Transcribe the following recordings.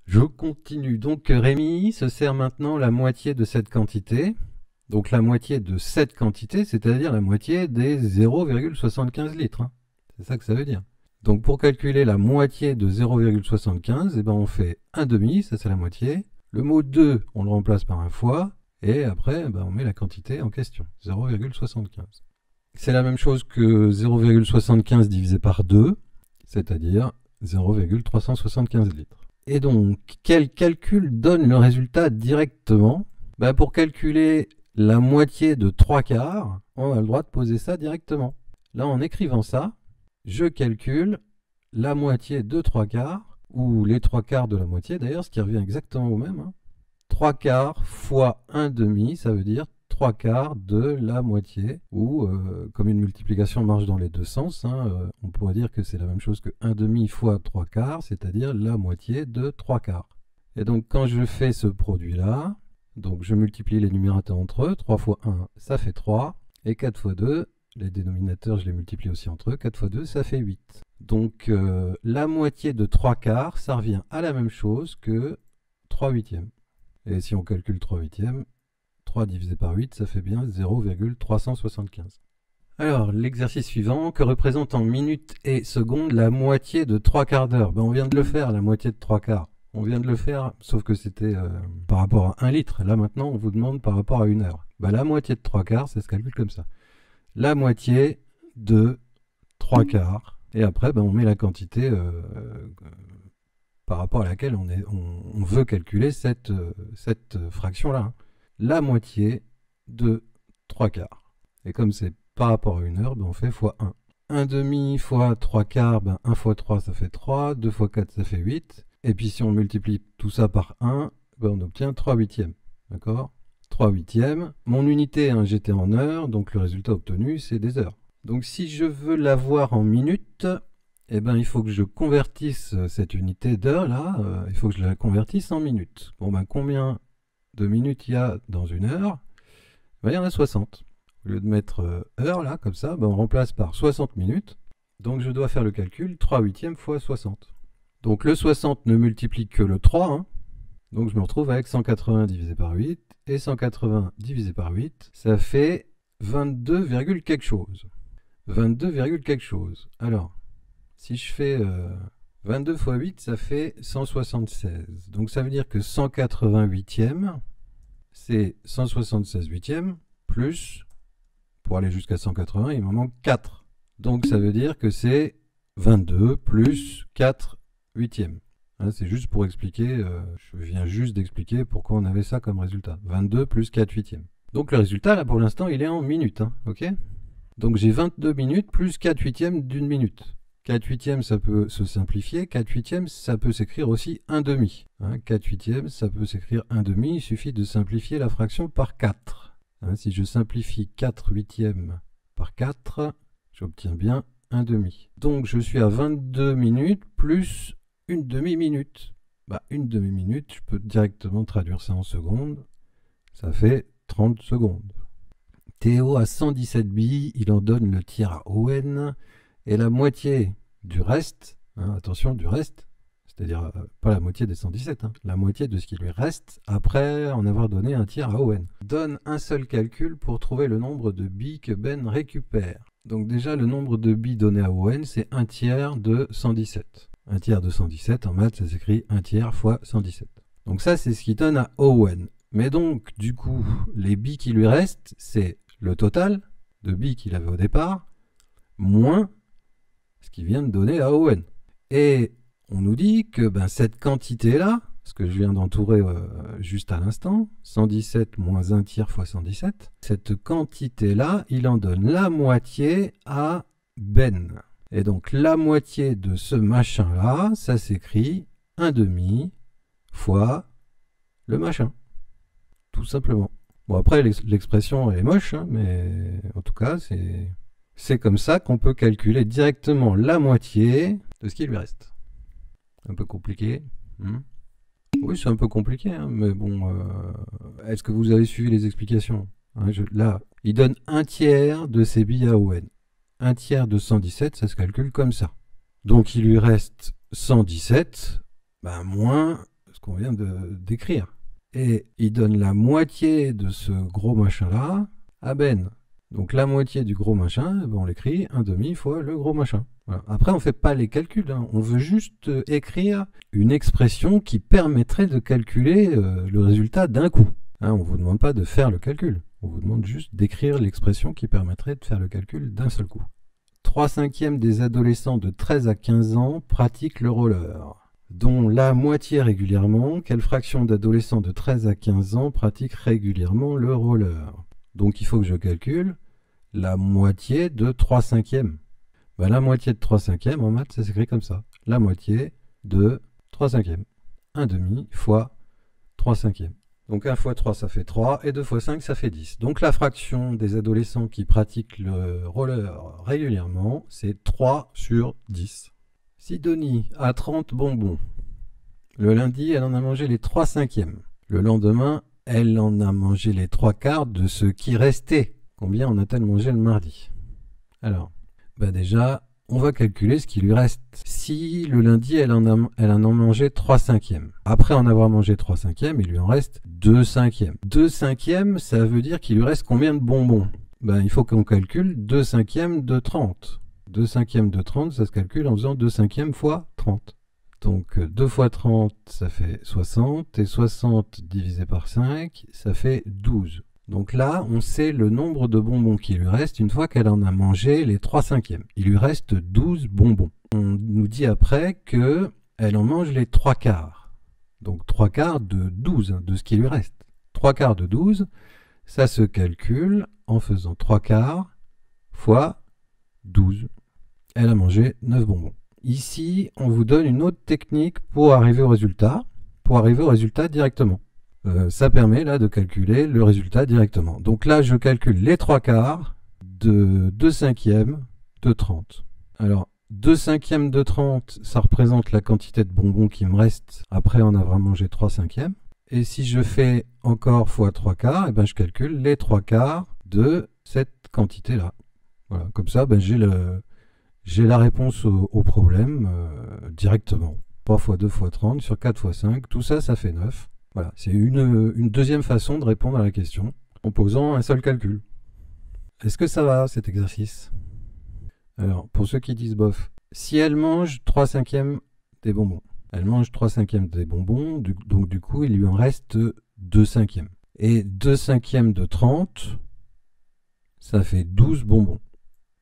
Je continue. Donc Rémi se sert maintenant la moitié de cette quantité. Donc la moitié de cette quantité, c'est-à-dire la moitié des 0,75 litres. Hein. C'est ça que ça veut dire. Donc pour calculer la moitié de 0,75, eh ben on fait un demi, ça c'est la moitié. Le mot 2, on le remplace par un fois. Et après, on met la quantité en question, 0,75. C'est la même chose que 0,75 divisé par 2, c'est-à-dire 0,375 litres. Et donc, quel calcul donne le résultat directement? Pour calculer la moitié de 3 quarts, on a le droit de poser ça directement. Là, en écrivant ça, je calcule la moitié de 3 quarts, ou les 3 quarts de la moitié d'ailleurs, ce qui revient exactement au même. 3 quarts fois 1 demi, ça veut dire 3 quarts de la moitié, ou comme une multiplication marche dans les deux sens, on pourrait dire que c'est la même chose que 1 demi fois 3 quarts, c'est-à-dire la moitié de 3 quarts. Et donc quand je fais ce produit-là, donc je multiplie les numérateurs entre eux, 3 fois 1, ça fait 3, et 4 fois 2, les dénominateurs, je les multiplie aussi entre eux, 4 fois 2, ça fait 8. Donc la moitié de 3 quarts, ça revient à la même chose que 3 huitièmes. Et si on calcule 3 huitièmes, 3 divisé par 8, ça fait bien 0,375. Alors, l'exercice suivant, que représente en minutes et secondes la moitié de 3 quarts d'heure? On vient de le faire, la moitié de 3 quarts. On vient de le faire, sauf que c'était par rapport à 1 litre. Là, maintenant, on vous demande par rapport à 1 heure. La moitié de 3 quarts, ça se calcule comme ça. La moitié de 3 quarts. Et après, on met la quantité par rapport à laquelle on veut calculer cette fraction-là. La moitié de 3 quarts. Et comme c'est par rapport à 1 heure, on fait fois 1. 1 demi fois 3 quarts, 1 fois 3 ça fait 3, 2 fois 4 ça fait 8. Et puis si on multiplie tout ça par 1, on obtient 3 huitièmes. D'accord? 3 huitièmes. Mon unité j'était en heures, donc le résultat obtenu c'est des heures. Donc si je veux l'avoir en minutes, il faut que je convertisse cette unité d'heure là, il faut que je la convertisse en minutes. Combien de minutes il y a dans une heure? Il y en a 60. Au lieu de mettre heure là, comme ça, on remplace par 60 minutes. Donc je dois faire le calcul 3 huitièmes fois 60. Donc le 60 ne multiplie que le 3. Donc je me retrouve avec 180 divisé par 8. Et 180 divisé par 8, ça fait 22, quelque chose. 22, quelque chose. Alors, si je fais 22 fois 8, ça fait 176. Donc ça veut dire que 180 huitièmes, c'est 176 huitièmes, plus, pour aller jusqu'à 180, il m'en manque 4. Donc ça veut dire que c'est 22 plus 4 huitièmes. C'est juste pour expliquer, je viens juste d'expliquer pourquoi on avait ça comme résultat. 22 plus 4 huitièmes. Donc le résultat, là pour l'instant, il est en minutes. Ok? Donc j'ai 22 minutes plus 4 huitièmes d'une minute. 4 huitièmes, ça peut se simplifier. 4 huitièmes, ça peut s'écrire aussi 1 demi. 4 huitièmes, ça peut s'écrire 1 demi. Il suffit de simplifier la fraction par 4. Si je simplifie 4 huitièmes par 4, j'obtiens bien 1 demi. Donc je suis à 22 minutes plus une demi-minute. Une demi-minute, je peux directement traduire ça en secondes. Ça fait 30 secondes. Théo a 117 billes, il en donne le tiers à Owen. Et la moitié du reste, attention, du reste, c'est-à-dire pas la moitié des 117, la moitié de ce qui lui reste après en avoir donné un tiers à Owen. Donne un seul calcul pour trouver le nombre de billes que Ben récupère. Donc déjà, le nombre de billes donné à Owen, c'est 1 tiers de 117. 1 tiers de 117, en maths, ça s'écrit 1 tiers fois 117. Donc ça, c'est ce qui donne à Owen. Mais donc, du coup, les billes qui lui restent, c'est le total de billes qu'il avait au départ, moins ce qu'il vient de donner à Owen. Et on nous dit que cette quantité-là, ce que je viens d'entourer juste à l'instant, 117 moins 1 tiers fois 117, cette quantité-là, il en donne la moitié à Ben. Et donc la moitié de ce machin-là, ça s'écrit 1 demi fois le machin. Tout simplement. Bon, après, l'expression elle est moche, mais en tout cas, c'est comme ça qu'on peut calculer directement la moitié de ce qui lui reste. Un peu compliqué. Oui, c'est un peu compliqué, mais bon, est-ce que vous avez suivi les explications? Là, il donne 1 tiers de ses billes à Owen. 1 tiers de 117, ça se calcule comme ça. Donc il lui reste 117, moins ce qu'on vient d'écrire. Et il donne la moitié de ce gros machin-là à Ben. Donc la moitié du gros machin, on l'écrit 1/2 fois le gros machin. Voilà. Après, on ne fait pas les calculs, hein. On veut juste écrire une expression qui permettrait de calculer le résultat d'un coup. Hein, on ne vous demande pas de faire le calcul. On vous demande juste d'écrire l'expression qui permettrait de faire le calcul d'un seul coup. 3/5 des adolescents de 13 à 15 ans pratiquent le roller, dont la moitié régulièrement. Quelle fraction d'adolescents de 13 à 15 ans pratiquent régulièrement le roller? Donc il faut que je calcule la moitié de 3/5. Ben, la moitié de 3/5 en maths, ça s'écrit comme ça. La moitié de 3/5. 1/2 fois 3/5. Donc 1 fois 3, ça fait 3, et 2 fois 5, ça fait 10. Donc la fraction des adolescents qui pratiquent le roller régulièrement, c'est 3 sur 10. Sidonie a 30 bonbons. Le lundi, elle en a mangé les 3/5. Le lendemain, elle en a mangé les 3/4 de ce qui restait. Combien en a-t-elle mangé le mardi? Alors, déjà, on va calculer ce qui lui reste. Si le lundi, elle en a mangé 3/5. Après en avoir mangé 3/5, il lui en reste 2/5. 2/5, ça veut dire qu'il lui reste combien de bonbons? Il faut qu'on calcule 2/5 de 30. 2/5 de 30, ça se calcule en faisant 2/5 fois 30. Donc 2 fois 30, ça fait 60, et 60 divisé par 5, ça fait 12. Donc là, on sait le nombre de bonbons qui lui reste une fois qu'elle en a mangé les 3/5. Il lui reste 12 bonbons. On nous dit après qu'elle en mange les 3/4. Donc 3/4 de 12, de ce qui lui reste. 3/4 de 12, ça se calcule en faisant 3/4 fois 12. Elle a mangé 9 bonbons. Ici, on vous donne une autre technique pour arriver au résultat directement. Ça permet là de calculer le résultat directement. Donc là, je calcule les 3/4 de 2/5 de 30. Alors, 2/5 de 30, ça représente la quantité de bonbons qui me reste après en avoir mangé 3/5. Et si je fais encore fois 3/4, je calcule les 3/4 de cette quantité-là. Voilà, comme ça, j'ai la réponse au problème directement. 3 fois 2 fois 30 sur 4 fois 5, tout ça, ça fait 9. Voilà, c'est une deuxième façon de répondre à la question en posant un seul calcul. Est-ce que ça va, cet exercice? Alors, pour ceux qui disent bof, si elle mange 3/5 des bonbons, elle mange 3/5 des bonbons, donc du coup, il lui en reste 2/5. Et 2/5 de 30, ça fait 12 bonbons.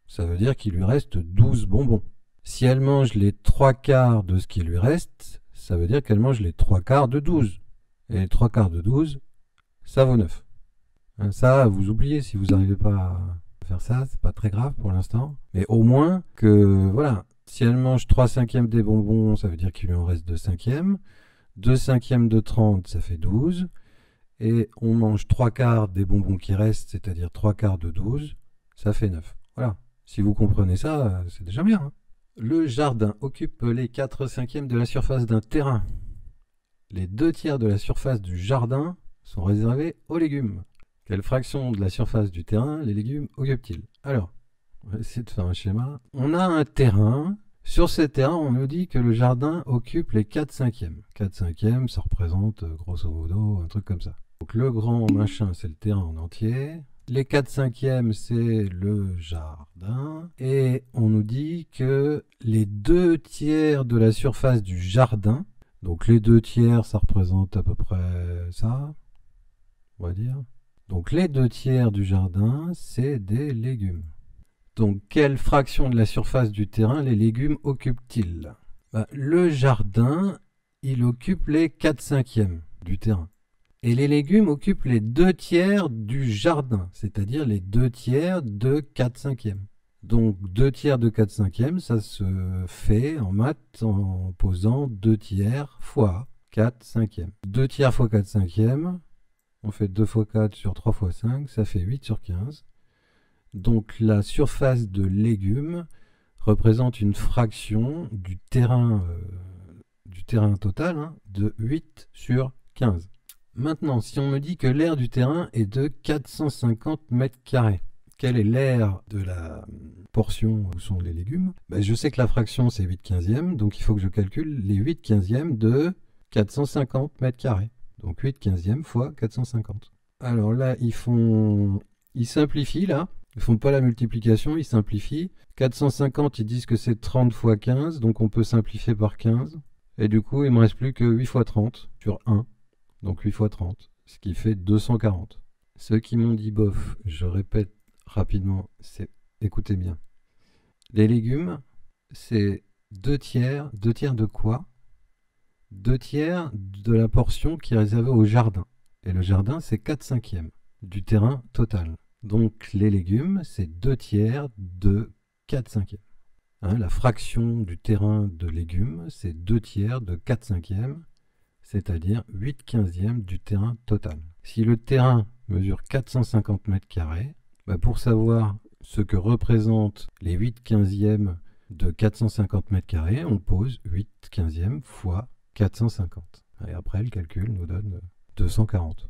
Ça veut dire qu'il lui reste 12 bonbons. Si elle mange les 3/4 de ce qui lui reste, ça veut dire qu'elle mange les 3/4 de 12. Et les 3/4 de 12, ça vaut 9. Ça, vous oubliez, si vous n'arrivez pas à faire ça, c'est pas très grave pour l'instant. Mais au moins que, voilà, si elle mange 3/5 des bonbons, ça veut dire qu'il lui en reste 2/5. 2/5 de 30, ça fait 12. Et on mange 3/4 des bonbons qui restent, c'est-à-dire 3/4 de 12, ça fait 9. Voilà. Si vous comprenez ça, c'est déjà bien. Le jardin occupe les 4/5 de la surface d'un terrain. Les 2/3 de la surface du jardin sont réservés aux légumes. Quelle fraction de la surface du terrain les légumes occupent-ils? Alors, on va essayer de faire un schéma. On a un terrain. Sur ce terrain, on nous dit que le jardin occupe les 4/5. 4/5, ça représente grosso modo un truc comme ça. Donc le grand machin, c'est le terrain en entier. Les 4/5, c'est le jardin. Et on nous dit que les 2/3 de la surface du jardin, donc les 2/3, ça représente à peu près ça, on va dire. Donc les 2/3 du jardin, c'est des légumes. Donc quelle fraction de la surface du terrain les légumes occupent-ils? Le jardin, il occupe les 4/5 du terrain. Et les légumes occupent les 2/3 du jardin, c'est-à-dire les 2/3 de 4/5. Donc 2/3 de 4/5, ça se fait en maths en posant 2/3 fois 4/5. 2/3 fois 4/5, on fait 2 fois 4 sur 3 fois 5, ça fait 8 sur 15. Donc la surface de légumes représente une fraction du terrain total de 8 sur 15. Maintenant, si on me dit que l'aire du terrain est de 450 mètres carrés, quelle est l'aire de la portion où sont les légumes? Je sais que la fraction c'est 8/15, donc il faut que je calcule les 8/15 de 450 mètres carrés. Donc 8 quinzièmes fois 450. Alors là, ils simplifient là. Ils font pas la multiplication, ils simplifient. 450, ils disent que c'est 30 fois 15, donc on peut simplifier par 15. Et du coup, il me reste plus que 8 fois 30 sur 1. Donc 8 fois 30, ce qui fait 240. Ceux qui m'ont dit bof, je répète rapidement, écoutez bien. Les légumes, c'est 2 tiers. 2 tiers de quoi? 2 tiers de la portion qui est réservée au jardin. Et le jardin, c'est 4 cinquièmes du terrain total. Donc les légumes, c'est 2 tiers de 4 cinquièmes. Hein, la fraction du terrain de légumes, c'est 2 tiers de 4 cinquièmes, c'est-à-dire 8 quinzièmes du terrain total. Si le terrain mesure 450 mètres carrés, pour savoir ce que représentent les 8 quinzièmes de 450 mètres carrés, on pose 8 quinzièmes fois 450. Et après, le calcul nous donne 240.